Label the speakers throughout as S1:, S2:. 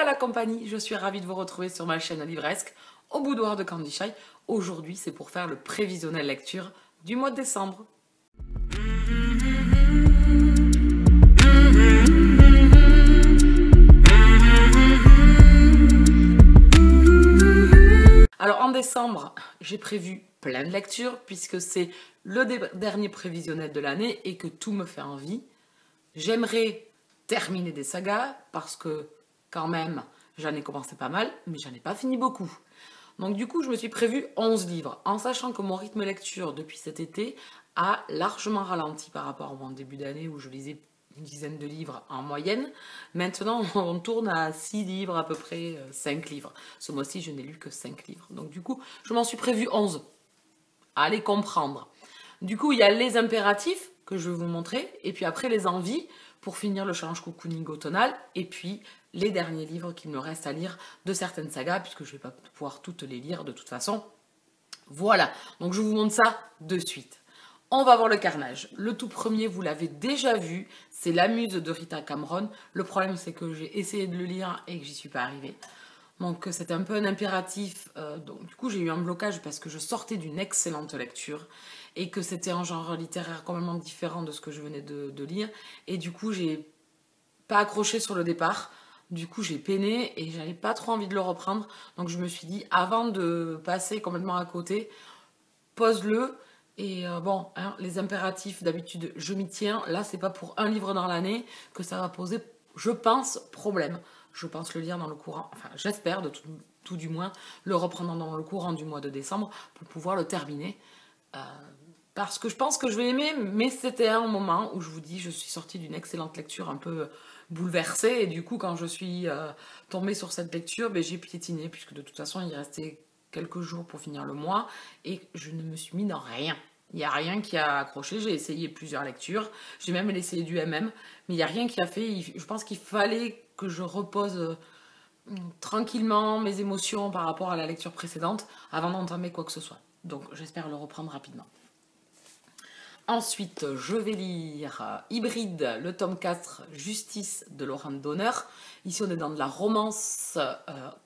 S1: la compagnie, je suis ravie de vous retrouver sur ma chaîne livresque au boudoir de Candy Shy. Aujourd'hui, c'est pour faire le prévisionnel lecture du mois de décembre. Alors en décembre, j'ai prévu plein de lectures puisque c'est le dernier prévisionnel de l'année et que tout me fait envie. J'aimerais terminer des sagas parce que quand même, j'en ai commencé pas mal, mais j'en ai pas fini beaucoup. Donc du coup, je me suis prévu 11 livres, en sachant que mon rythme lecture depuis cet été a largement ralenti par rapport à mon début d'année où je lisais une dizaine de livres en moyenne. Maintenant, on tourne à 6 livres, à peu près 5 livres. Ce mois-ci, je n'ai lu que 5 livres. Donc du coup, je m'en suis prévu 11. Allez comprendre. Du coup, il y a les impératifs que je vais vous montrer, et puis après les envies, pour finir le challenge cocooning automnal, et puis les derniers livres qu'il me reste à lire de certaines sagas, puisque je ne vais pas pouvoir toutes les lire de toute façon. Voilà, donc je vous montre ça de suite. On va voir le carnage. Le tout premier, vous l'avez déjà vu, c'est La Muse de Rita Cameron. Le problème, c'est que j'ai essayé de le lire et que j'y suis pas arrivée. Donc c'était un peu un impératif, donc du coup j'ai eu un blocage parce que je sortais d'une excellente lecture et que c'était un genre littéraire complètement différent de ce que je venais de lire, et du coup j'ai pas accroché sur le départ, du coup j'ai peiné et j'avais pas trop envie de le reprendre, donc je me suis dit avant de passer complètement à côté, pose-le. Et bon, hein, les impératifs d'habitude je m'y tiens, là c'est pas pour un livre dans l'année que ça va poser, je pense, problème. Je pense le lire dans le courant, enfin j'espère de tout du moins, le reprendre dans le courant du mois de décembre pour pouvoir le terminer. Parce que je pense que je vais aimer, mais c'était un moment où je vous dis, je suis sortie d'une excellente lecture un peu bouleversée, et du coup quand je suis tombée sur cette lecture, ben, j'ai piétiné, puisque de toute façon il restait quelques jours pour finir le mois, et je ne me suis mis dans rien. Il n'y a rien qui a accroché, j'ai essayé plusieurs lectures, j'ai même essayé du MM, mais il n'y a rien qui a fait. Je pense qu'il fallait que je repose tranquillement mes émotions par rapport à la lecture précédente avant d'entamer quoi que ce soit. Donc j'espère le reprendre rapidement. Ensuite, je vais lire Hybride, le tome 4, Justice de Laurent Donner. Ici, on est dans de la romance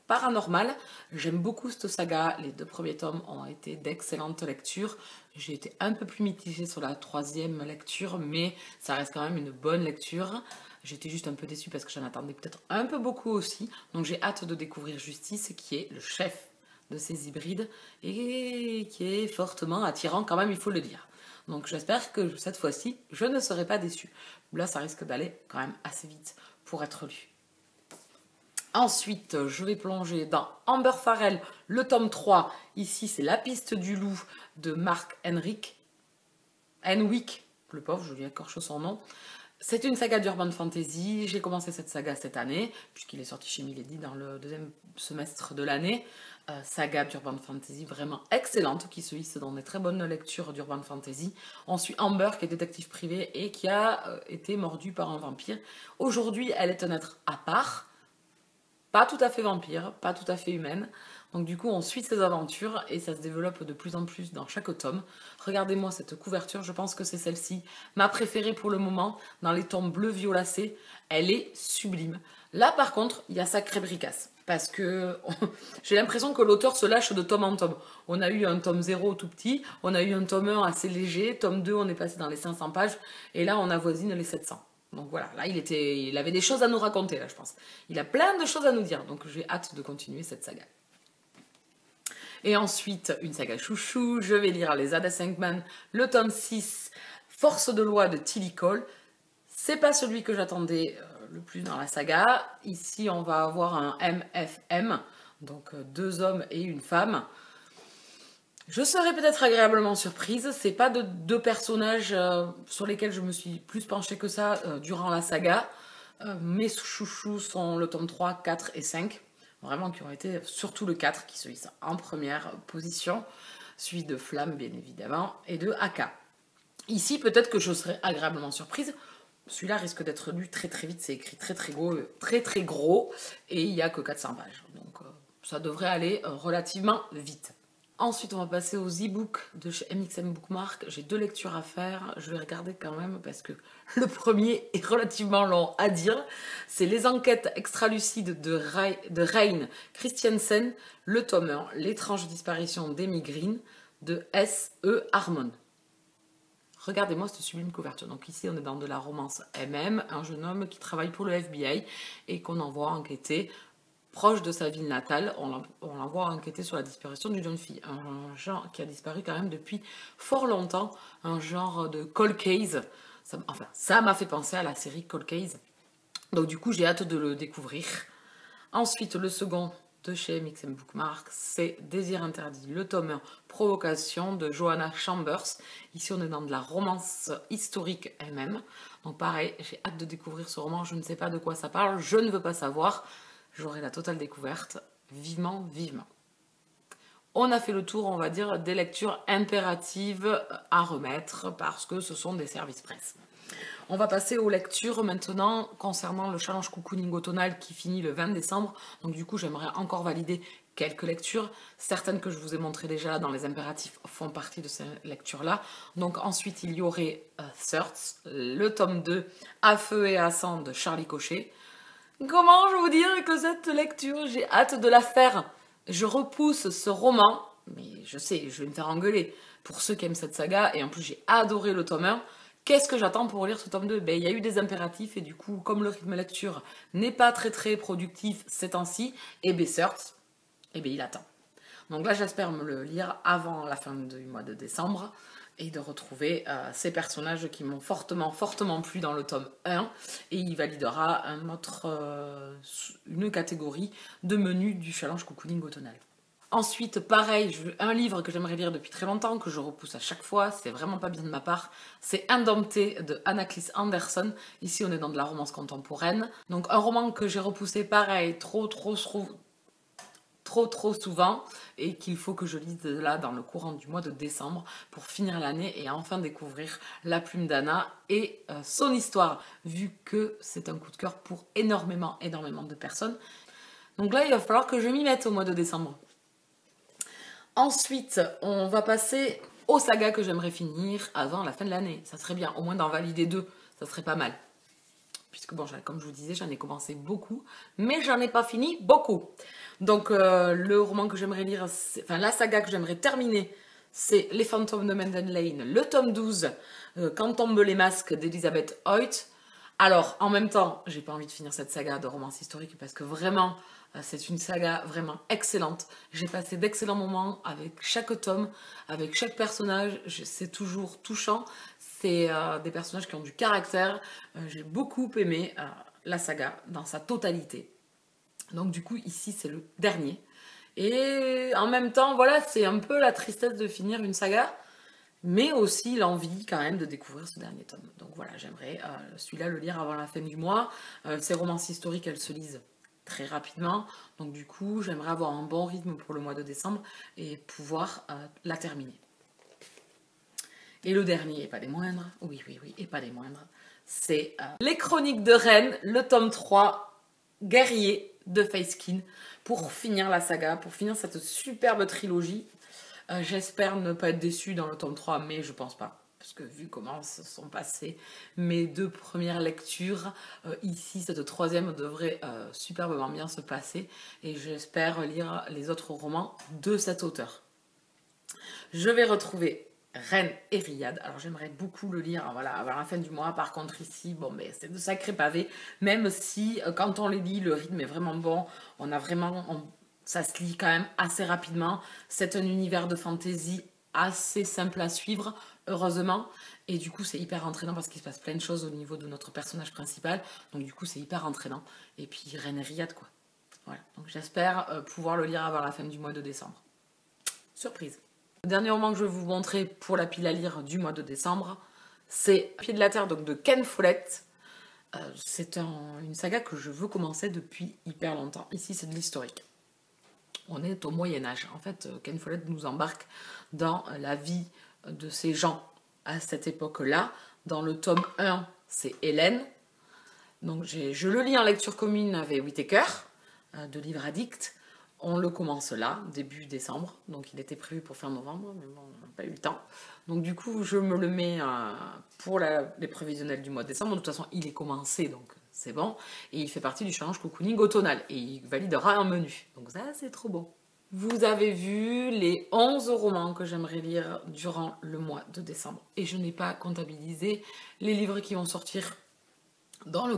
S1: paranormale. J'aime beaucoup cette saga. Les 2 premiers tomes ont été d'excellentes lectures. J'ai été un peu plus mitigée sur la 3e lecture, mais ça reste quand même une bonne lecture. J'étais juste un peu déçue parce que j'en attendais peut-être un peu beaucoup aussi. Donc j'ai hâte de découvrir Justice, qui est le chef de ces hybrides et qui est fortement attirant quand même, il faut le dire. Donc j'espère que cette fois-ci, je ne serai pas déçue. Là, ça risque d'aller quand même assez vite pour être lu. Ensuite, je vais plonger dans Amber Farrell, le tome 3. Ici, c'est La piste du loup de Mark Henwick. Le pauvre, je lui écorche son nom. C'est une saga d'urban fantasy. J'ai commencé cette saga cette année, puisqu'il est sorti chez Milady dans le 2e semestre de l'année. Saga d'urban fantasy vraiment excellente, qui se hisse dans des très bonnes lectures d'urban fantasy. On suit Amber, qui est détective privé et qui a été mordue par un vampire. Aujourd'hui, elle est un être à part, pas tout à fait vampire, pas tout à fait humaine. Donc du coup, on suit ses aventures et ça se développe de plus en plus dans chaque tome. Regardez-moi cette couverture, je pense que c'est celle-ci, ma préférée pour le moment, dans les tomes bleu violacé. Elle est sublime. Là, par contre, il y a sacré bricasse. Parce que j'ai l'impression que l'auteur se lâche de tome en tome. On a eu un tome 0 tout petit, on a eu un tome 1 assez léger, tome 2 on est passé dans les 500 pages, et là on avoisine les 700. Donc voilà, là il avait des choses à nous raconter, là je pense. Il a plein de choses à nous dire, donc j'ai hâte de continuer cette saga. Et ensuite, une saga chouchou, je vais lire Les Ada Sandman, le tome 6, Force de loi de Tilly Cole. C'est pas celui que j'attendais le plus dans la saga. Ici, on va avoir un MFM, donc 2 hommes et une femme. Je serai peut-être agréablement surprise. C'est pas de 2 personnages sur lesquels je me suis plus penchée que ça durant la saga. Mes chouchous sont le tome 3, 4 et 5. Vraiment qui ont été surtout le 4 qui se hisse en première position. Suivi de Flamme, bien évidemment, et de Aka. Ici, peut-être que je serai agréablement surprise. Celui-là risque d'être lu très très vite, c'est écrit très très gros, et il n'y a que 400 pages. Donc ça devrait aller relativement vite. Ensuite, on va passer aux e-books de chez MXM Bookmark. J'ai 2 lectures à faire. Je vais regarder quand même parce que le premier est relativement long à dire. C'est Les enquêtes extra-lucides de Rein Christiansen, le tome 1, L'étrange disparition d'Amy Green de S.E. Harmon. Regardez-moi cette sublime couverture. Donc ici, on est dans de la romance MM, un jeune homme qui travaille pour le FBI et qu'on envoie enquêter proche de sa ville natale. On l'envoie enquêter sur la disparition d'une jeune fille. Un genre qui a disparu quand même depuis fort longtemps. Un genre de cold case. Ça m'a fait penser à la série Cold Case. Donc du coup, j'ai hâte de le découvrir. Ensuite, le second de chez MXM Bookmark, c'est Désir interdit, le tome 1, Provocation de Joanna Chambers. Ici, on est dans de la romance historique MM. Donc pareil, j'ai hâte de découvrir ce roman. Je ne sais pas de quoi ça parle, je ne veux pas savoir. J'aurai la totale découverte. Vivement, vivement. On a fait le tour, on va dire, des lectures impératives à remettre parce que ce sont des services presse. On va passer aux lectures maintenant concernant le challenge cocooning automnal qui finit le 20 décembre. Donc du coup, j'aimerais encore valider quelques lectures. Certaines que je vous ai montrées déjà dans les impératifs font partie de ces lectures-là. Donc ensuite, il y aurait Thirds, le tome 2, À feu et à sang de Charlie Cochet. Comment je vous dire que cette lecture, j'ai hâte de la faire. Je repousse ce roman, mais je sais, je vais me faire engueuler pour ceux qui aiment cette saga. Et en plus, j'ai adoré le tome 1. Qu'est-ce que j'attends pour lire ce tome 2? Ben, il y a eu des impératifs et du coup, comme le rythme lecture n'est pas très productif ces temps-ci, et ben Thirds, et ben il attend. Donc là, j'espère me le lire avant la fin du mois de décembre et de retrouver ces personnages qui m'ont fortement plu dans le tome 1. Et il validera une catégorie de menu du challenge cocooning automnal. Ensuite, pareil, un livre que j'aimerais lire depuis très longtemps, que je repousse à chaque fois, c'est vraiment pas bien de ma part, c'est Indompté de Anna-Clis Anderson. Ici, on est dans de la romance contemporaine. Donc un roman que j'ai repoussé, pareil, trop souvent, et qu'il faut que je lise là dans le courant du mois de décembre pour finir l'année et enfin découvrir La Plume d'Anna et son histoire, vu que c'est un coup de cœur pour énormément de personnes. Donc là, il va falloir que je m'y mette au mois de décembre. Ensuite, on va passer aux sagas que j'aimerais finir avant la fin de l'année. Ça serait bien, au moins d'en valider 2, ça serait pas mal. Puisque bon, comme je vous disais, j'en ai commencé beaucoup, mais j'en ai pas fini beaucoup. Donc le roman que j'aimerais lire, la saga que j'aimerais terminer, c'est Les fantômes de Menden Lane, le tome 12, Quand tombent les masques d'Elizabeth Hoyt. Alors, en même temps, j'ai pas envie de finir cette saga de romance historique parce que vraiment, c'est une saga vraiment excellente. J'ai passé d'excellents moments avec chaque tome, avec chaque personnage. C'est toujours touchant. C'est des personnages qui ont du caractère. J'ai beaucoup aimé la saga dans sa totalité. Donc du coup, ici, c'est le dernier. Et en même temps, voilà, c'est un peu la tristesse de finir une saga, mais aussi l'envie quand même de découvrir ce dernier tome. Donc voilà, j'aimerais celui-là le lire avant la fin du mois. Ces romances historiques, elles se lisent très rapidement. Donc du coup, j'aimerais avoir un bon rythme pour le mois de décembre et pouvoir la terminer. Et le dernier, et pas des moindres, oui, et pas des moindres, c'est Les Chroniques de Rennes, le tome 3, Guerrier de Fayskin, pour finir la saga, pour finir cette superbe trilogie. J'espère ne pas être déçue dans le tome 3, mais je pense pas. Parce que vu comment se sont passées mes 2 premières lectures, ici, cette troisième devrait superbement bien se passer. Et j'espère lire les autres romans de cet auteur. Je vais retrouver Reine et Riyad. Alors j'aimerais beaucoup le lire voilà, avant la fin du mois. Par contre ici, bon, mais c'est de sacrés pavés. Même si quand on les lit, le rythme est vraiment bon. On a vraiment... ça se lit quand même assez rapidement. C'est un univers de fantasy assez simple à suivre, heureusement. Et du coup, c'est hyper entraînant parce qu'il se passe plein de choses au niveau de notre personnage principal. Donc du coup, c'est hyper entraînant. Et puis Reine et Riyad, quoi. Voilà. Donc j'espère pouvoir le lire avant la fin du mois de décembre. Surprise. Le dernier roman que je vais vous montrer pour la pile à lire du mois de décembre, c'est Pied de la Terre donc de Ken Follett. C'est une saga que je veux commencer depuis hyper longtemps. Ici, c'est de l'historique. On est au Moyen-Âge. En fait, Ken Follett nous embarque dans la vie de ces gens à cette époque-là. Dans le tome 1, c'est Hélène. Donc, je le lis en lecture commune avec Whittaker, de Livre Addict. On le commence là, début décembre, donc il était prévu pour fin novembre, mais bon, on n'a pas eu le temps. Donc du coup, je me le mets pour les prévisionnels du mois de décembre. De toute façon, il est commencé, donc c'est bon. Et il fait partie du challenge cocooning automnal. Et il validera un menu. Donc ça, c'est trop bon. Vous avez vu les 11 romans que j'aimerais lire durant le mois de décembre. Et je n'ai pas comptabilisé les livres qui vont sortir dans le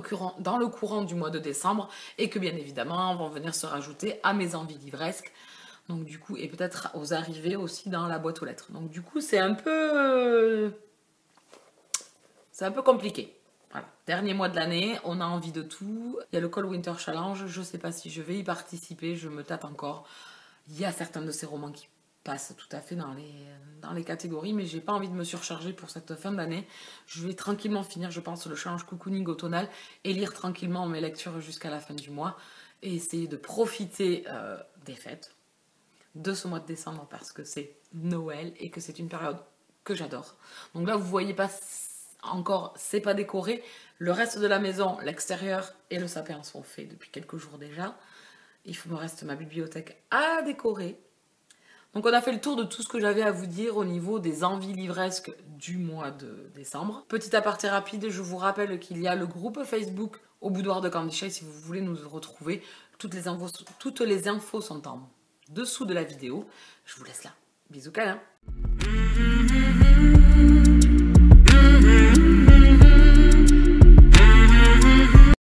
S1: courant du mois de décembre et que bien évidemment vont venir se rajouter à mes envies livresques. Donc du coup, et peut-être aux arrivées aussi dans la boîte aux lettres. Donc du coup, c'est un peu compliqué. Voilà. Dernier mois de l'année, on a envie de tout. Il y a le Cold Winter Challenge, je ne sais pas si je vais y participer, je me tâte encore. Il y a certains de ces romans qui passent tout à fait dans les catégories, mais j'ai pas envie de me surcharger pour cette fin d'année. Je vais tranquillement finir, je pense, le challenge cocooning automnal et lire tranquillement mes lectures jusqu'à la fin du mois et essayer de profiter des fêtes de ce mois de décembre parce que c'est Noël et que c'est une période que j'adore. Donc là, vous voyez pas encore, c'est pas décoré. Le reste de la maison, l'extérieur et le sapin sont faits depuis quelques jours déjà. Il me reste ma bibliothèque à décorer. Donc on a fait le tour de tout ce que j'avais à vous dire au niveau des envies livresques du mois de décembre. Petit aparté rapide, je vous rappelle qu'il y a le groupe Facebook au boudoir de Candy Shy si vous voulez nous retrouver. Toutes les infos sont en dessous de la vidéo. Je vous laisse là. Bisous câlins.